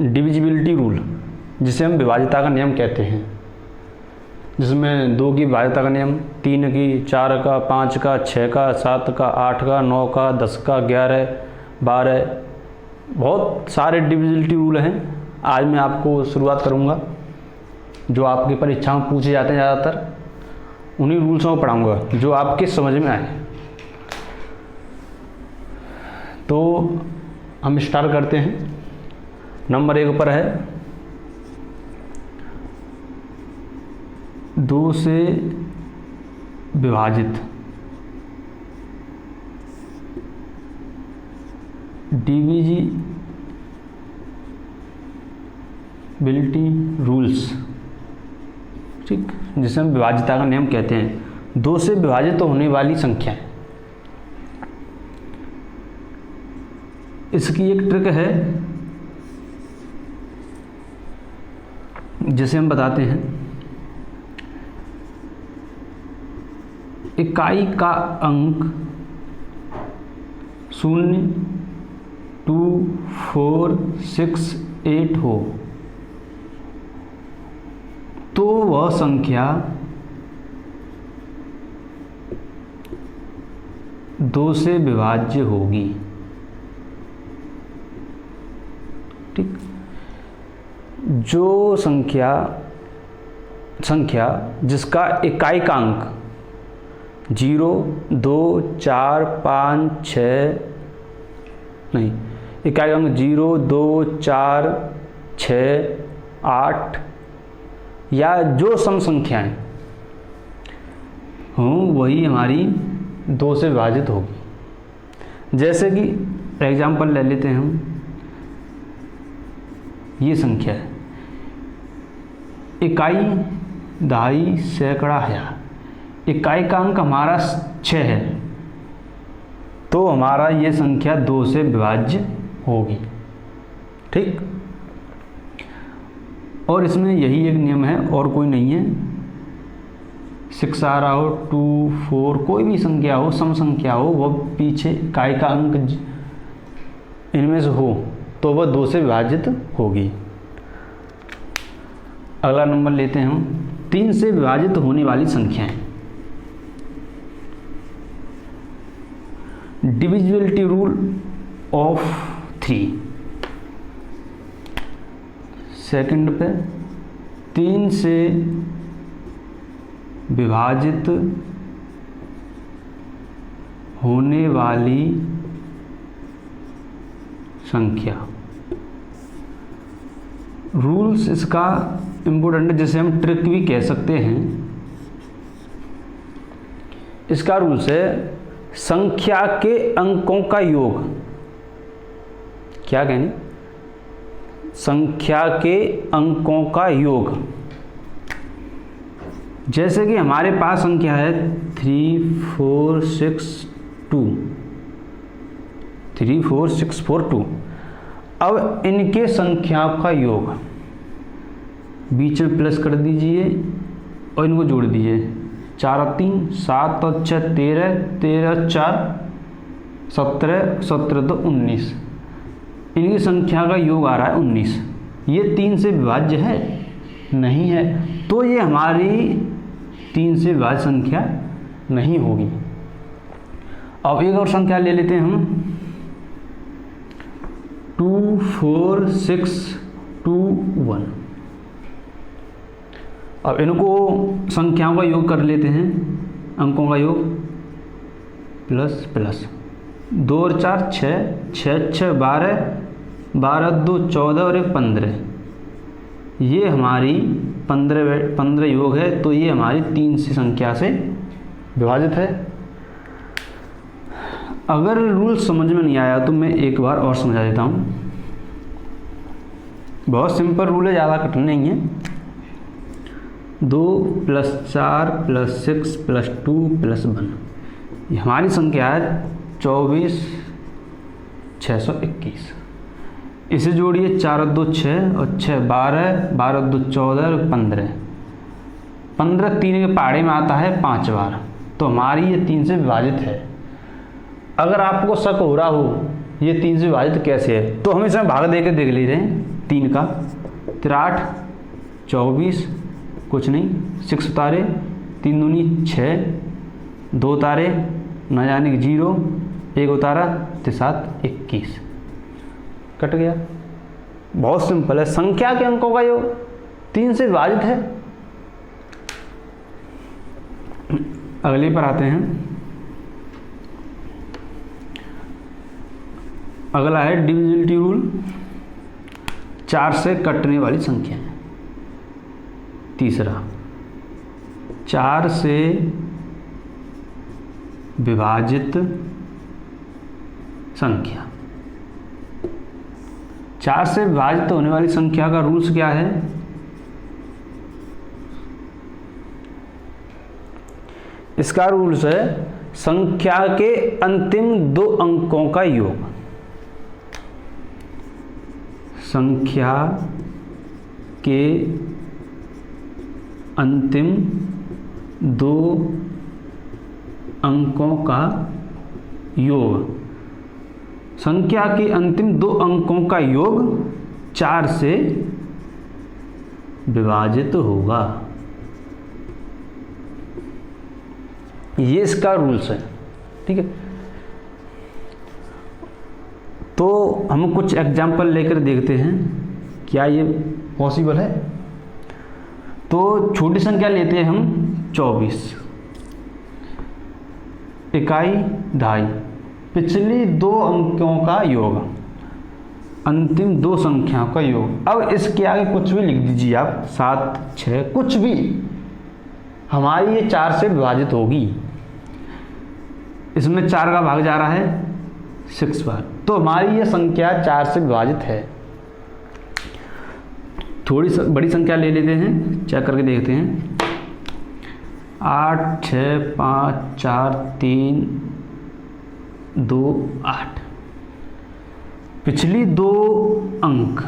Divisibility rule, जिसे हम विभाज्यता का नियम कहते हैं, जिसमें 2 की विभाज्यता का नियम, 3 की, 4 का, 5 का, 6 का, 7 का, 8 का, 9 का, 10 का, 11, 12, बहुत सारे डिविजिबिलिटी रूल हैं। आज मैं आपको शुरुआत करूंगा, जो आपकी परीक्षा में पूछे जाते हैं ज़्यादातर, उन्हीं रूल्सों को पढ़ाऊंगा जो आपके समझ में आए। तो हम स्टार्ट करते हैं। नंबर 1 पर है 2 से विभाजित डिविजिबिलिटी रूल्स, ठीक, जिसे हम विभाज्यता का नियम कहते हैं। 2 से विभाजित होने वाली संख्याएं, इसकी एक ट्रिक है जिसे हम बताते हैं। इकाई का अंक 0, 2, 4, 6, 8 हो तो वह संख्या 2 से विभाज्य होगी, ठीक। जो संख्या जिसका इकाई का अंक 0, 2, 4, 5, 6 नहीं, इकाई का अंक 0, 2, 4, 6, 8 या जो सम संख्याएं हों वही हमारी 2 से विभाजित होगी। जैसे कि एग्जाम्पल ले लेते हैं हम, ये संख्या है, इकाई, दहाई, सैकड़ा, हजार, इकाई का अंक हमारा 6 है, तो हमारा ये संख्या 2 से विभाज्य होगी, ठीक। और इसमें यही एक नियम है और कोई नहीं है। 6 आ रहा हो, 2, 4, कोई भी संख्या हो, सम संख्या हो, वह पीछे इकाई का अंक इनमें से हो तो वह 2 से विभाजित होगी। अगला नंबर लेते हैं हम, 3 से विभाजित होने वाली संख्याएं। डिविजिबिलिटी रूल ऑफ 3, सेकंड पे 3 से विभाजित होने वाली संख्या। रूल्स इसका इम्पोर्टेंट है, जिसे हम ट्रिक भी कह सकते हैं। इसका रूल्स है संख्या के अंकों का योग। क्या कहने? संख्या के अंकों का योग। जैसे कि हमारे पास संख्या है 3, 4, 6, 2, 3, 4, 6, 4, 2। अब इनके संख्याओं का योग बीच में प्लस कर दीजिए और इनको जोड़ दीजिए। 4 और 3 7 और 6 13, 13 4 17, 17 तो 19। इनकी संख्या का योग आ रहा है 19। ये 3 से विभाज्य है? नहीं है, तो ये हमारी 3 से विभाज्य संख्या नहीं होगी। अब एक और संख्या ले लेते हैं हम, 2, 4, 6, 2, 1। अब इनको संख्याओं का योग कर लेते हैं, अंकों का योग, प्लस प्लस 2 और 4 6, 6 6 12, 12 2 14 और 1 15। ये हमारी 15 योग है, तो ये हमारी 3 से संख्या से विभाजित है। अगर रूल समझ में नहीं आया तो मैं एक बार और समझा देता हूँ। बहुत सिंपल रूल है, ज़्यादा कठिन नहीं है। 2 + 4 + 6 + 2 + 1, ये हमारी संख्या है 24 621। इसे जोड़िए, 4 और 2 6 और 6 12, 12 2 14 और 15। 15 3 के पहाड़े में आता है 5 बार, तो हमारी ये 3 से विभाजित है। अगर आपको शक हो रहा हो ये 3 से विभाजित कैसे है, तो हम इसमें भाग दे के देख ले रहे हैं 3 का। 8 24 कुछ नहीं, 6 उतारे, 3 दूनी 6, 2 उतारे न जाने कि 0, 1 उतारा तो 7 21 कट गया। बहुत सिंपल है, संख्या के अंकों का योग 3 से विभाजित है। अगले पर आते हैं। अगला है डिविजिबिलिटी रूल, 4 से कटने वाली संख्या है। तीसरा, 4 से विभाजित संख्या। 4 से विभाजित होने वाली संख्या का रूल्स क्या है? इसका रूल्स है संख्या के अंतिम 2 अंकों का योग। संख्या के अंतिम 2 अंकों का योग। संख्या के अंतिम 2 अंकों का योग 4 से विभाजित होगा। ये इसका रूल्स है, ठीक है। तो हम कुछ एग्जाम्पल लेकर देखते हैं क्या ये पॉसिबल है। तो छोटी संख्या लेते हैं हम 24, इकाई ढाई, पिछली 2 अंकों का योग, अंतिम 2 संख्याओं का योग। अब इसके आगे कुछ भी लिख दीजिए आप, 7 6 कुछ भी, हमारी ये 4 से विभाजित होगी। इसमें 4 का भाग जा रहा है 6 बार, तो हमारी ये संख्या 4 से विभाजित है। थोड़ी बड़ी संख्या ले लेते हैं, चेक करके देखते हैं। 8 6 5 4 3 2 8, पिछली 2 अंक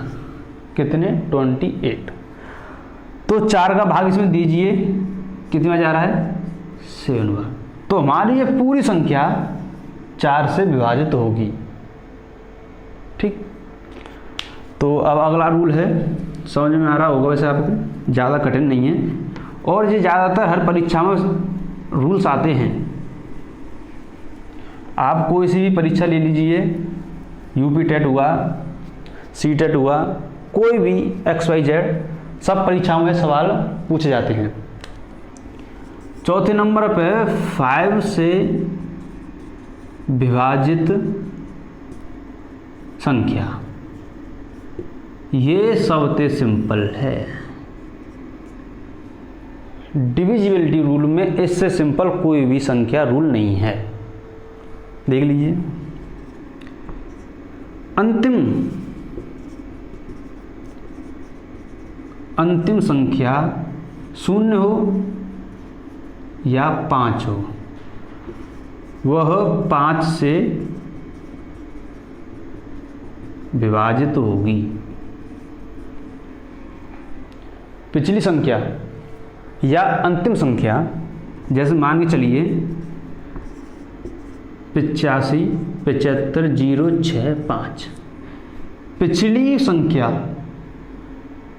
कितने? 28। तो 4 का भाग इसमें दीजिए, कितनी बार जा रहा है? 7 बार। तो हमारी ये पूरी संख्या 4 से विभाजित होगी, ठीक। तो अब अगला रूल है, समझ में आ रहा होगा वैसे आपको, ज़्यादा कठिन नहीं है और ये ज़्यादातर हर परीक्षा में रूल्स आते हैं। आप कोई सी भी परीक्षा ले लीजिए, यूपी टेट हुआ, सी टेट हुआ, कोई भी XYZ, सब परीक्षाओं में सवाल पूछे जाते हैं। चौथे नंबर पे 5 से विभाजित संख्या। ये सबसे सिंपल है। डिविजिबिलिटी रूल में इससे सिंपल कोई भी संख्या रूल नहीं है। देख लीजिए, अंतिम संख्या 0 हो या 5 हो, वह 5 से विभाजित होगी। पिछली संख्या या अंतिम संख्या, जैसे मान के चलिए 85 75 0 6 5, पिछली संख्या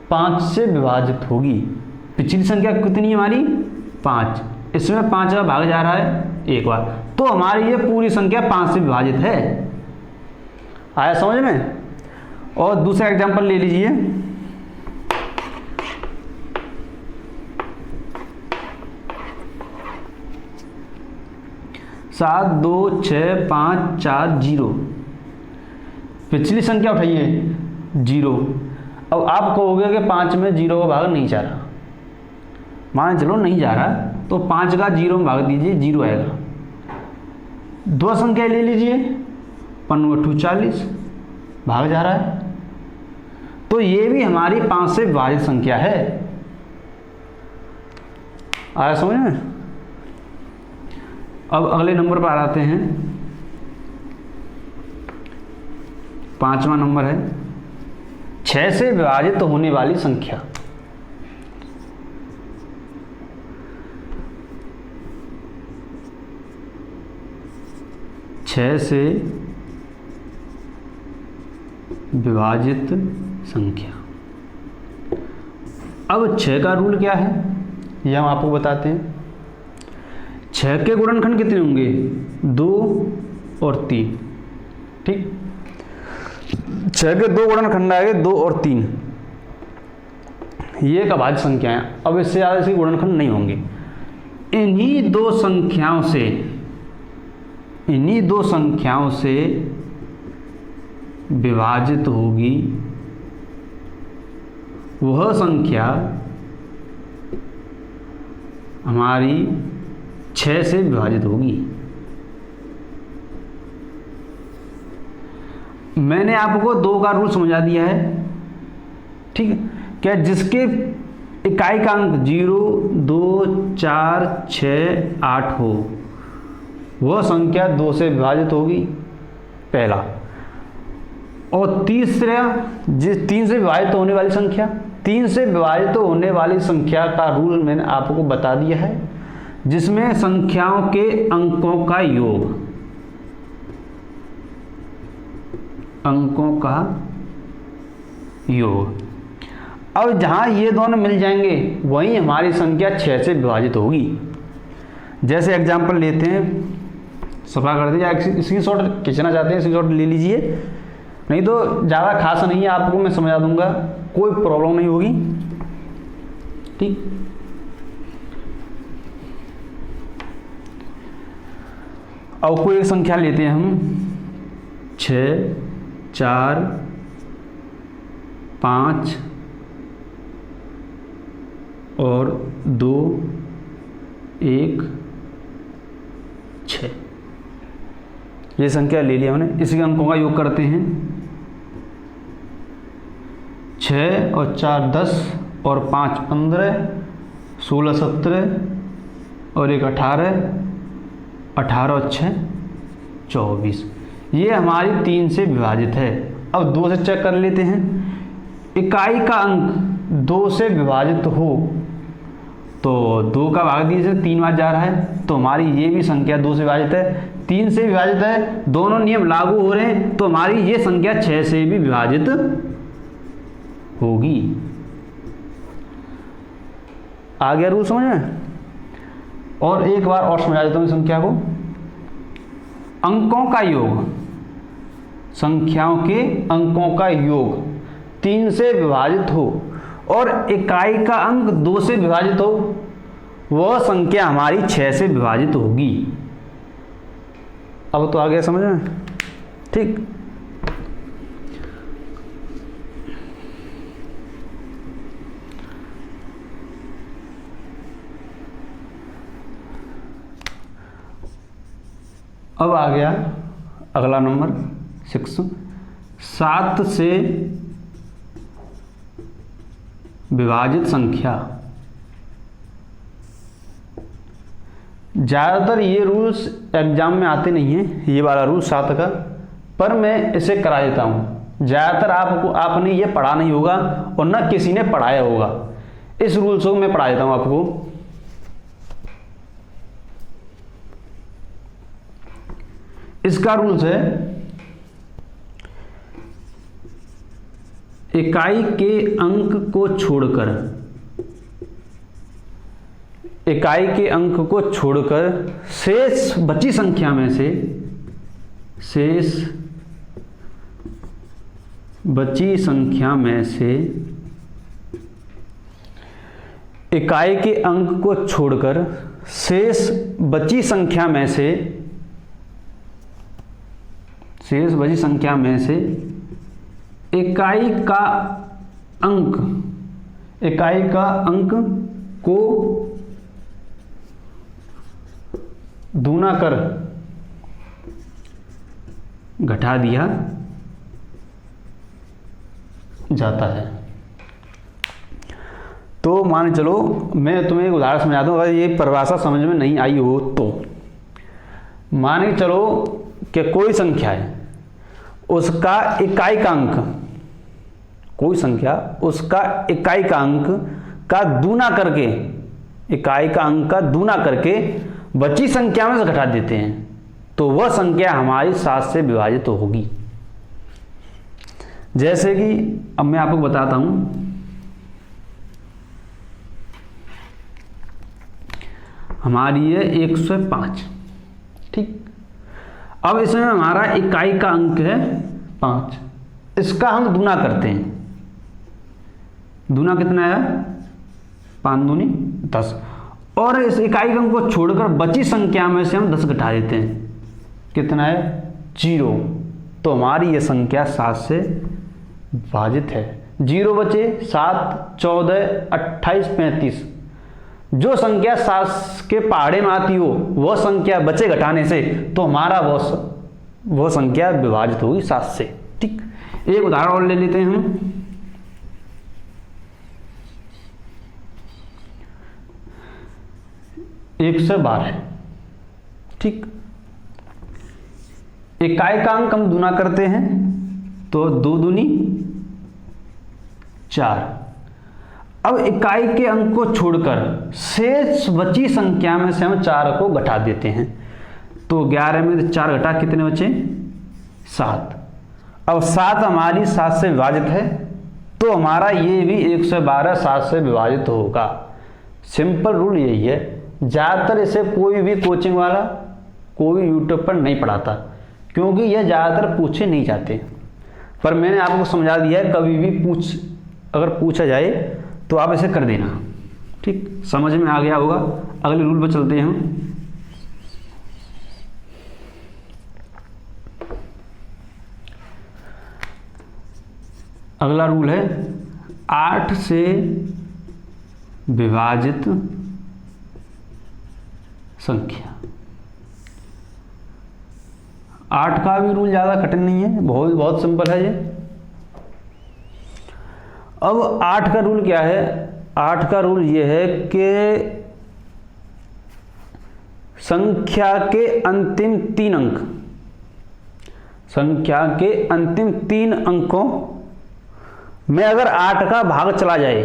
5 से विभाजित होगी। पिछली संख्या कितनी है हमारी? 5, इसमें 5 का भाग जा रहा है 1 बार, तो हमारी ये पूरी संख्या 5 से विभाजित है। आया समझ में? और दूसरा एग्जांपल ले लीजिए, 7 2 6 5 4 0, पिछली संख्या उठाइए 0। अब आप कहोगे कि 5 में 0 का भाग नहीं जा रहा, मान चलो नहीं जा रहा, तो 5 का 0 में भाग दीजिए, 0 आएगा। 2 संख्या ले लीजिए, 5 40, भाग जा रहा है, तो ये भी हमारी 5 से विभाजित संख्या है। आया समझ में? अब अगले नंबर पर आते हैं, 5वां नंबर है 6 से विभाजित होने वाली संख्या। छः से विभाजित संख्या। अब 6 का रूल क्या है ये हम आपको बताते हैं। 6 के गुणनखंड कितने होंगे? 2 और 3। ठीक, 6 के 2 गुणनखंड आएंगे 2 और 3। ये एक अभाज्य संख्या है। अब इससे ज़्यादा इसके गुणनखंड नहीं होंगे। इन्हीं दो संख्याओं से विभाजित होगी वह संख्या हमारी 6 से विभाजित होगी। मैंने आपको 2 का रूल समझा दिया है। ठीक है, क्या जिसके इकाई का अंक 0, 2, 4, 6, 8 हो वह संख्या 2 से विभाजित होगी, पहला। और तीसरा, जिस 3 से विभाजित होने वाली संख्या, 3 से विभाजित होने वाली संख्या का रूल मैंने आपको बता दिया है, जिसमें संख्याओं के अंकों का योग। अब जहां ये दोनों मिल जाएंगे वहीं हमारी संख्या 6 से विभाजित होगी। जैसे एग्जांपल लेते हैं, सफा कर दीजिए, स्क्रीनशॉट खींचना चाहते हैं स्क्रीनशॉट ले लीजिए, नहीं तो ज़्यादा खास नहीं है, आपको मैं समझा दूंगा, कोई प्रॉब्लम नहीं होगी। ठीक, अब कोई एक संख्या लेते हैं हम, 6, 4, 5 और 2, 1, 6। ये संख्या ले लिया हमने। इसके अंकों का योग करते हैं। 6 और 4 10 और 5 15, 16 17 और 1 18, 18 और 6 24। ये हमारी 3 से विभाजित है। अब 2 से चेक कर लेते हैं। इकाई का अंक 2 से विभाजित हो तो 2 का भाग दीजिए, 3 बार जा रहा है, तो हमारी ये भी संख्या 2 से विभाजित है। 3 से विभाजित है, दोनों नियम लागू हो रहे हैं, तो हमारी ये संख्या 6 से भी विभाजित होगी। आ गया रूल समझ में? और एक बार और समझा देता हूं संख्या को। अंकों का योग, संख्याओं के अंकों का योग 3 से विभाजित हो और इकाई का अंक 2 से विभाजित हो, वह संख्या हमारी 6 से विभाजित होगी। अब तो आ गया समझ में? ठीक, अब आ गया अगला नंबर 6, 7 से विभाजित संख्या। ज़्यादातर ये रूल्स एग्जाम में आते नहीं हैं, ये वाला रूल 7 का, पर मैं इसे करा देता हूँ। ज़्यादातर आपने ये पढ़ा नहीं होगा और न किसी ने पढ़ाया होगा। इस रूल्स को मैं पढ़ा देता हूँ आपको। इसका रूल्स है, इकाई के अंक को छोड़कर, इकाई के अंक को छोड़कर शेष बची संख्या में से, शेष बची संख्या में से इकाई के अंक को छोड़कर शेष बची संख्या में से, शेष बची संख्या में से इकाई का अंक को दूना कर घटा दिया जाता है। तो मान चलो मैं तुम्हें एक उदाहरण समझा दूं, अगर ये परिभाषा समझ में नहीं आई हो तो मान के चलो कि कोई संख्या है, उसका इकाई का अंक, कोई संख्या उसका इकाई का अंक का दूना करके, इकाई का अंक का दूना करके बची संख्या में से घटा देते हैं, तो वह संख्या हमारी 7 से विभाजित होगी। जैसे कि अब मैं आपको बताता हूं, हमारी है 105, ठीक। अब इसमें हमारा इकाई का अंक है 5, इसका हम गुना करते हैं। गुना कितना है? 5 दूनी 10, और इस इकाई के अंक को छोड़कर बची संख्या में से हम 10 घटा देते हैं। कितना है? 0। तो हमारी ये संख्या 7 से विभाजित है। 0 बचे 7, 14, 28, 35। जो संख्या 7 के पहाड़े में आती हो वह संख्या बचे घटाने से, तो हमारा वह संख्या विभाजित होगी 7 से, ठीक। एक उदाहरण और ले लेते हैं हम। एक से 12, ठीक। इकाई का अंक हम गुना करते हैं तो 2 दूनी 4। अब इकाई के अंक को छोड़कर शेष बची संख्या में से हम 4 को घटा देते हैं। तो 11 में 4 घटा कितने बचे? 7। अब 7 हमारी 7 से विभाजित है, तो हमारा ये भी 112 7 से विभाजित होगा। सिंपल रूल यही है। ज़्यादातर इसे कोई भी कोचिंग वाला, कोई यूट्यूब पर नहीं पढ़ाता, क्योंकि यह ज़्यादातर पूछे नहीं जाते। पर मैंने आपको समझा दिया है, कभी भी अगर पूछा जाए तो आप इसे कर देना, ठीक। समझ में आ गया होगा। अगले रूल पर चलते हैं हम। अगला रूल है 8 से विभाजित संख्या। 8 का भी रूल ज़्यादा कठिन नहीं है, बहुत सिंपल है ये। अब 8 का रूल क्या है? 8 का रूल ये है कि संख्या के अंतिम 3 अंक, संख्या के अंतिम 3 अंकों में अगर 8 का भाग चला जाए,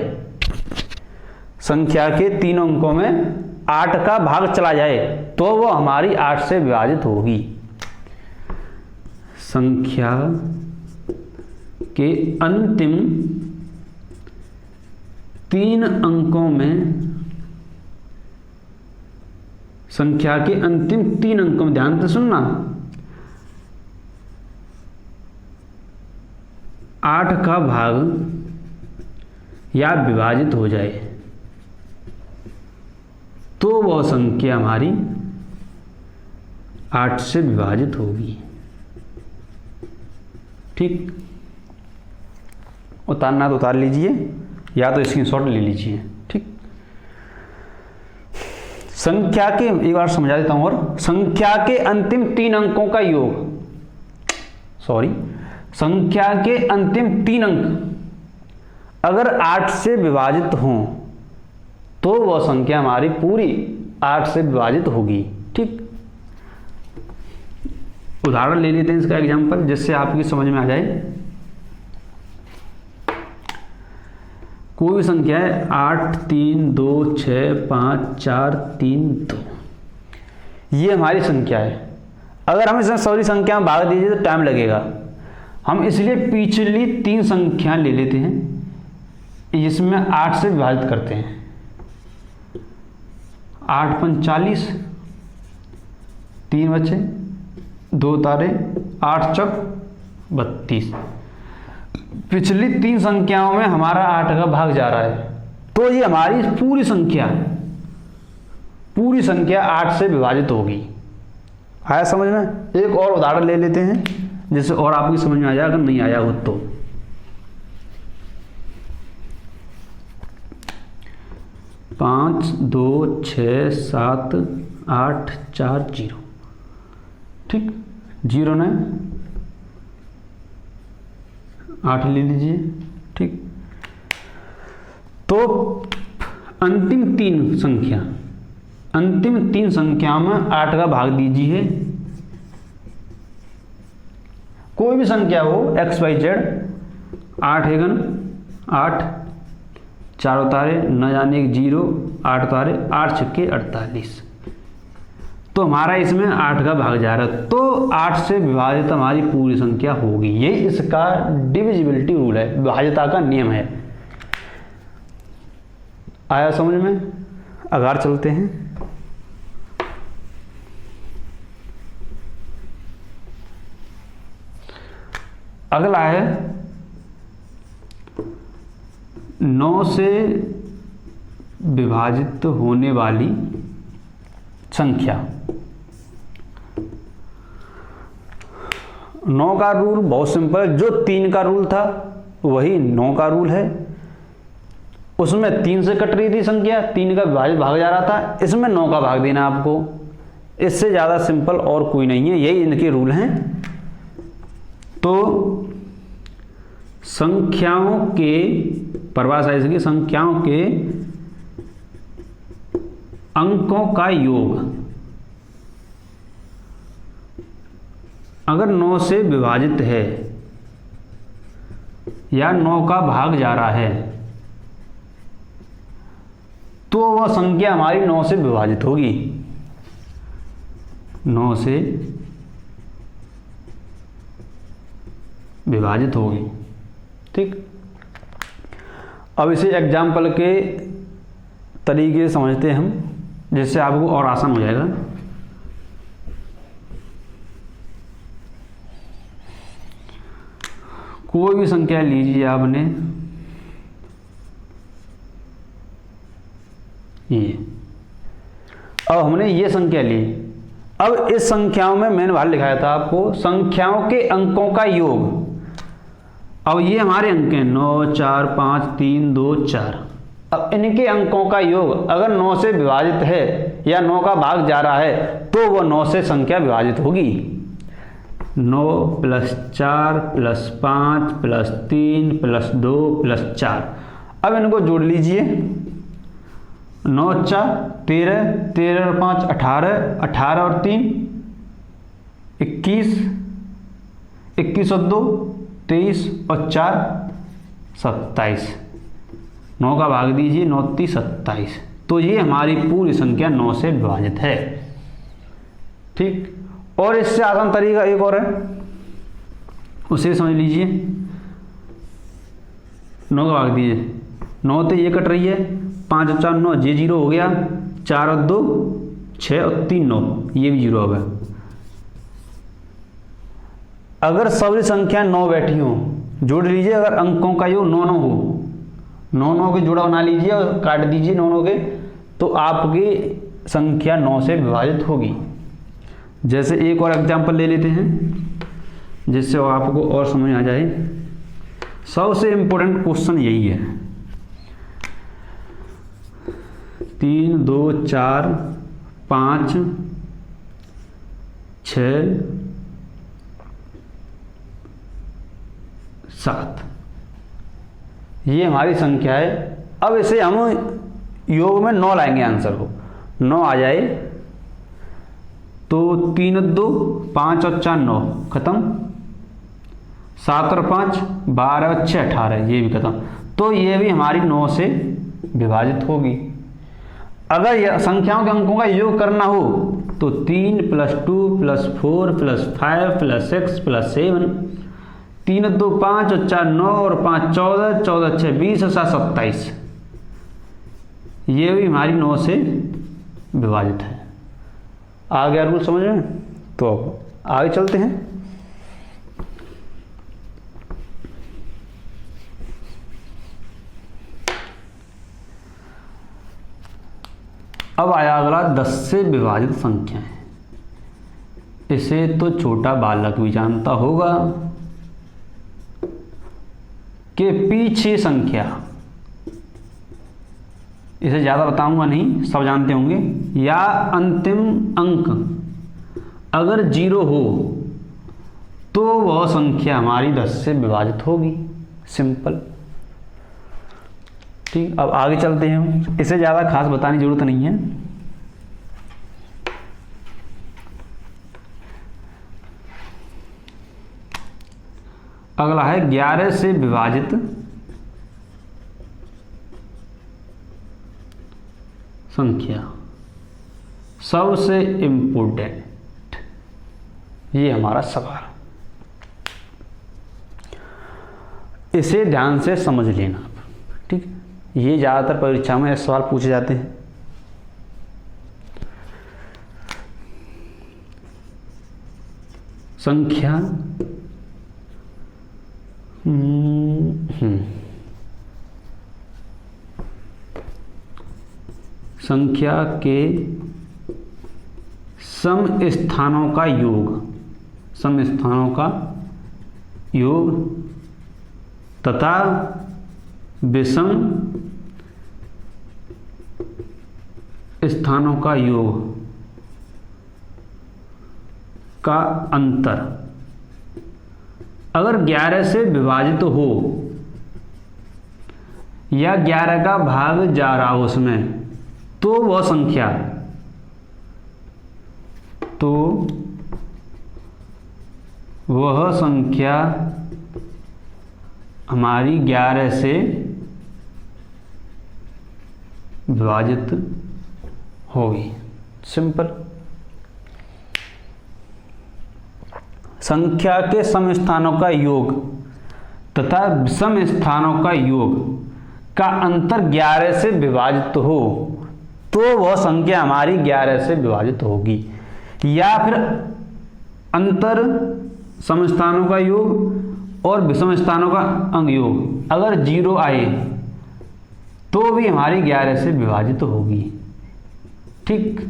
संख्या के 3 अंकों में 8 का भाग चला जाए, तो वो हमारी 8 से विभाजित होगी। संख्या के अंतिम 3 अंकों में, संख्या के अंतिम 3 अंकों में, ध्यान से सुनना, 8 का भाग या विभाजित हो जाए तो वह संख्या हमारी 8 से विभाजित होगी, ठीक। उतारना तो उतार लीजिए, या तो स्क्रीनशॉट ले लीजिए, ठीक। संख्या के, एक बार समझा देता हूं, और संख्या के अंतिम 3 अंकों का योग, संख्या के अंतिम 3 अंक अगर 8 से विभाजित हों तो वह संख्या हमारी पूरी 8 से विभाजित होगी, ठीक। उदाहरण ले लेते हैं इसका एग्जांपल, जिससे आपकी समझ में आ जाए। कोई भी संख्या है 8, 3, 2, 6, 5, 4, 3, 2, ये हमारी संख्या है। अगर हम इसे सारी संख्या में भाग दीजिए तो टाइम लगेगा। हम इसलिए पिछली 3 संख्या ले लेते हैं, इसमें 8 से विभाजित करते हैं। 8 पंच 40, 3 बचे, 2 तारे, 8 चौक 32। पिछली 3 संख्याओं में हमारा 8 का भाग जा रहा है, तो ये हमारी पूरी संख्या 8 से विभाजित होगी। आया समझ में? एक और उदाहरण ले लेते हैं जिससे और आपकी समझ में आ जाए, अगर नहीं आया हो तो। पाँच, 2, 6, 7, 8, 4, 0, ठीक। 0 ने 8 ले लीजिए, ठीक। तो अंतिम 3 संख्या में 8 का भाग दीजिए। कोई भी संख्या हो x, y, z, 8 एकन 8, 4 तारे, न जाने 0, 8 तारे, 8 छक्के 48। तो हमारा इसमें 8 का भाग जा रहा है, तो 8 से विभाजित हमारी पूरी संख्या होगी। यही इसका डिविजिबिलिटी रूल है, विभाज्यता का नियम है। आया समझ में? आगे चलते हैं। अगला है 9 से विभाजित होने वाली संख्या। 9 का रूल बहुत सिंपल है, जो 3 का रूल था वही 9 का रूल है। उसमें 3 से कट रही थी संख्या, 3 का विभाजित भाग जा रहा था, इसमें 9 का भाग देना आपको। इससे ज़्यादा सिंपल और कोई नहीं है, यही इनके रूल हैं। तो संख्याओं के परिभाषा इसकी, संख्याओं के अंकों का योग अगर 9 से विभाजित है या 9 का भाग जा रहा है तो वह संख्या हमारी 9 से विभाजित होगी। 9 से विभाजित होगी। ठीक, अब इसे एग्जाम्पल के तरीके से समझते हैं हम, जिससे आपको और आसान हो जाएगा। कोई भी संख्या लीजिए आपने, ये, अब हमने ये संख्या ली। अब इस संख्याओं में मैंने बाहर लिखाया था आपको संख्याओं के अंकों का योग। अब ये हमारे अंक हैं 9, 4, 5, 3, 2, 4। अब इनके अंकों का योग अगर 9 से विभाजित है या 9 का भाग जा रहा है तो वह 9 से संख्या विभाजित होगी। 9 + 4 + 5 + 3 + 2 + 4। अब इनको जोड़ लीजिए। 9 × 4 13, 13 और 5 18, 18 और 3 21, 21 और 2 23 और 4 27। 9 का भाग दीजिए, 9 × 3 27। तो ये हमारी पूरी संख्या 9 से विभाजित है। ठीक, और इससे आसान तरीका एक और है, उसे समझ लीजिए। 9 का भाग दीजिए, 9 तो ये कट रही है, 5 और 4 9, ये 0 हो गया, 4 और 2 6 और 3 9, ये भी 0 हो गया। अगर सभी संख्या 9 बैठी हो, जोड़ लीजिए। अगर अंकों का योग 9 9 हो, 9 9 के जोड़ा बना लीजिए और काट दीजिए 9 9 के, तो आपकी संख्या 9 से विभाजित होगी। जैसे एक और एग्जांपल ले लेते हैं जिससे आपको और समझ आ जाए। सबसे इम्पोर्टेंट क्वेश्चन यही है। 3 2 4 5 6 7, ये हमारी संख्या है। अब इसे हम योग में 9 लाएंगे आंसर को। 9 आ जाए तो 3 और 2 5 और 4 9 खत्म, 7 और 5 12 और 6 18, ये भी खत्म। तो ये भी हमारी 9 से विभाजित होगी। अगर यह संख्याओं के अंकों का योग करना हो तो 3 + 2 + 4 + 5 + 6 + 7, 3 और 2 5 और 4 9 और 5 14, 14 6 20 और 7 27, ये भी हमारी 9 से विभाजित है। आ गया रूल समझ में? तो आगे चलते हैं। अब आया अगला 10 से विभाजित संख्याएं। इसे तो छोटा बालक भी जानता होगा कि पीछे संख्या, इसे ज़्यादा बताऊंगा नहीं, सब जानते होंगे, या अंतिम अंक अगर 0 हो तो वह संख्या हमारी 10 से विभाजित होगी। सिंपल। ठीक, अब आगे चलते हैं हम। इसे ज़्यादा खास बताने की जरूरत नहीं है। अगला है 11 से विभाजित संख्या। सबसे इम्पोर्टेंट ये हमारा सवाल, इसे ध्यान से समझ लेना आप, ठीक। ये ज़्यादातर परीक्षा में ऐसे सवाल पूछे जाते हैं। संख्या संख्या के सम स्थानों का योग, सम स्थानों का योग तथा विषम स्थानों का योग का अंतर अगर 11 से विभाजित हो या 11 का भाग जा रहा हो उसमें, तो वह संख्या, तो वह संख्या हमारी 11 से विभाजित होगी। सिंपल। संख्या के सम स्थानों का योग तथा विषम स्थानों का योग का अंतर 11 से विभाजित हो, तो वह संख्या हमारी 11 से विभाजित होगी। या फिर अंतर सम स्थानों का योग और विषम स्थानों का अंग योग अगर 0 आए तो भी हमारी 11 से विभाजित होगी, ठीक।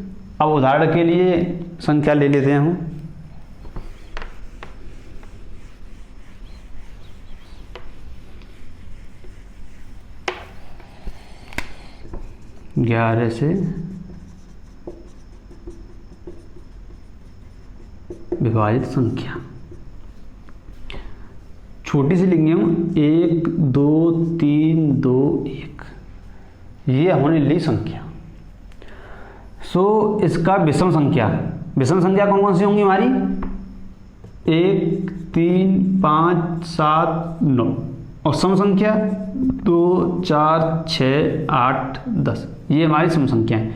अब उदाहरण के लिए संख्या ले लेते हैं हम। ग्यारह से विभाजित संख्या छोटी सी लिखेंगे हम, 1 2 3 2 1, ये हमने ली संख्या। सो इसका विषम संख्या, विषम संख्या कौन कौन सी होंगी हमारी? 1 3 5 7 9, और सम संख्या 2 4 6 8 10, ये हमारी सम संख्या है।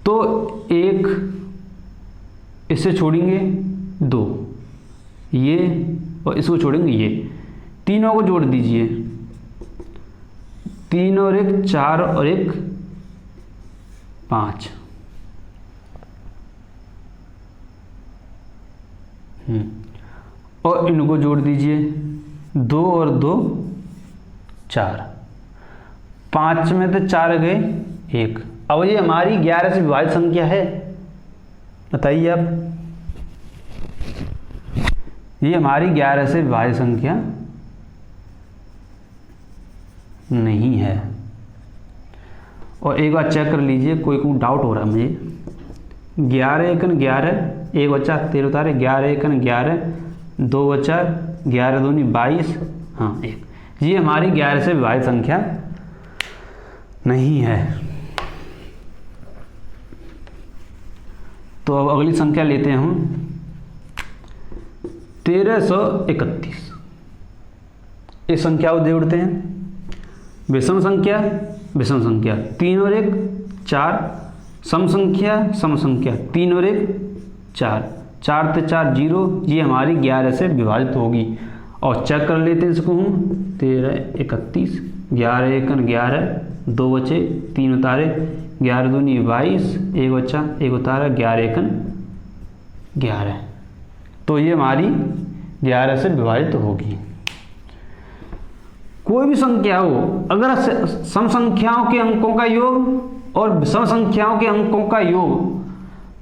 तो 1 इससे छोड़ेंगे 2, ये, और इसको छोड़ेंगे ये, तीनों को जोड़ दीजिए, 3 और 1 4 और 1 5, और इनको जोड़ दीजिए, 2 और 2 4, 5 में तो 4 गए 1। अब ये हमारी 11 से विभाजित संख्या है, बताइए आप। ये हमारी 11 से विभाजित संख्या नहीं है। और एक बार चेक कर लीजिए, कोई डाउट हो रहा है मुझे। 11 एकन 11, 1 बचा 13 उतारे, 11 एकन 11, 2 बचा 11 दूनी 22, हाँ 1। ये हमारी 11 से विभाजित संख्या नहीं है। तो अब अगली संख्या लेते हैं हम, 1331। इस संख्या को जोड़ते हैं, विषम संख्या विषम संख्या, 3 और 1 4, सम संख्या सम संख्या, 3 और 1 4, 4 से 4 0, ये हमारी 11 से विभाजित होगी। और चेक कर लेते हैं इसको हम, 13 31, 11 एकन 11, 2 बचे 3 उतारे, 11 दूनी 22, 1 बचा 1 उतारा, 11 एकन 11। तो ये हमारी 11 से विभाजित होगी। कोई भी संख्या हो, अगर सम संख्याओं के अंकों का योग और विषम संख्याओं के अंकों का योग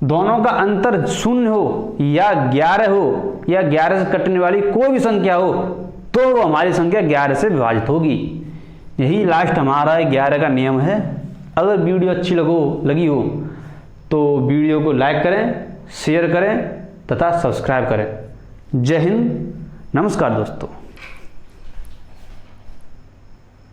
दोनों का अंतर 0 हो या 11 हो या 11 से कटने वाली कोई भी संख्या हो, तो वो हमारी संख्या 11 से विभाजित होगी। यही लास्ट हमारा 11 का नियम है। अगर वीडियो अच्छी लगी हो तो वीडियो को लाइक करें, शेयर करें तथा सब्सक्राइब करें। जय हिंद, नमस्कार दोस्तों।